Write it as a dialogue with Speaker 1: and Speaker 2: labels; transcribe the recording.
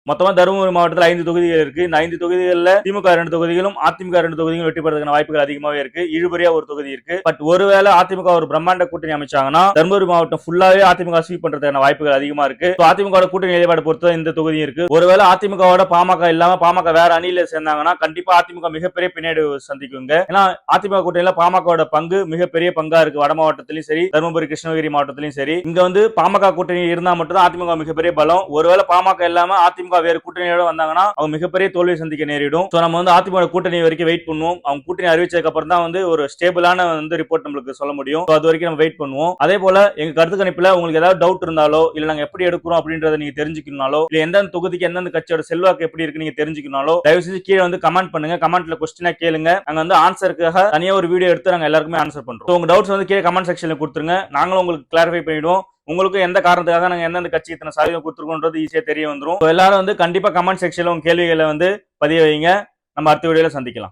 Speaker 1: மொத்தமா தருமபுரி மாவட்டத்தில் 5 தொகுதிகள் இருக்கு. இந்த 5 தொகுதிகளில் திமுக 2 தொகுதிகளும் அதிமுக 2 தொகுதிகளும் வெற்றி பெறதுக்கான வாய்ப்புகள் அதிகமாவே இருக்கு. இழுபறியா ஒரு தொகுதி இருக்கு. பட் ஒருவேளை அதிமுக ஒரு பிரம்மாண்ட கூட்டணி அமைச்சாங்கன்னா தருமபுரி மாவட்டம் ஃபுல்லாவே அதிமுக ஸ்வீப் பண்றதுக்கான வாய்ப்புகள் அதிகமா இருக்கு. அதிமுக கூட்டணி நிலைப்பாடு பொறுத்து இந்த தொகுதி இருக்கு. ஒருவேளை அதிமுகவோட பாமக இல்லாம பாமக வேற அணியில சேர்ந்தாங்கன்னா கண்டிப்பா அதிமுக மிகப்பெரிய பின்னடைவு சந்திக்குங்க. ஏன்னா அதிமுக கூட்டணியில பாமகவோட பங்கு மிகப்பெரிய பங்கா இருக்கு. வட மாவட்டத்திலும் சரி, தருமபுரி கிருஷ்ணகிரி மாவட்டத்திலும் சரி. இங்க பாமக கூட்டணி இருந்தா மட்டும் அதிமுக மிகப்பெரிய பலம். ஒருவேளை பாமக இல்லாம அதிமுக வேறு கூட்டணியோட வந்தாங்கன்னா அவங்க மிகப்பெரிய தோல்வி சந்திக்க நேரிடும். நம்ம அதிமுக கூட்டணி வரைக்கும் வெயிட் பண்ணுவோம். அவங்க கூட்டணி அறிவிச்சதுக்கு அப்புறம் தான் ஒரு ஸ்டேபிளான ரிப்போர்ட் நம்மளுக்கு சொல்ல முடியும். அது வரைக்கும் நம்ம வெயிட் பண்ணுவோம். அதே போல எங்க கருத்து கணிப்புல உங்களுக்கு ஏதாவது டவுட் இருந்தாலோ இல்ல நாங்க எப்படி எடுக்கிறோம் அப்படின்றத நீங்க தெரிஞ்சுக்கணும்னாலோ இல்ல எந்தெந்த தொகுதிக்கு எந்தெந்த கட்சியோட செல்வாக்கு எப்படி இருக்கு நீங்க தெரிஞ்சுக்கணும்னாலோ தயவு செஞ்சு கீழே கமெண்ட் பண்ணுங்க. கமெண்ட்ல கொஸ்டினா கேளுங்க. நாங்க ஆன்சருக்காக தனியா ஒரு வீடியோ எடுத்து நாங்க எல்லாருக்குமே ஆன்சர் பண்றோம். உங்க டவுட்ஸ் கீழே கமெண்ட் செக்ஷன்ல கொடுத்துருங்க. நாங்களும் உங்களுக்கு கிளாரிஃபை பண்ணிடுவோம். உங்களுக்கு எந்த காரணத்துக்காக நாங்க எந்தெந்த கட்சி இத்தனை சதவீதம் கொடுத்துருக்கோன்றது ஈஸியா தெரிய வந்துரும். எல்லாரும் கண்டிப்பா கமெண்ட் செக்ஷன்ல உங்க கேள்விகளை பதிய வைங்க. நம்ம அடுத்த வீடியோல சந்திக்கலாம்.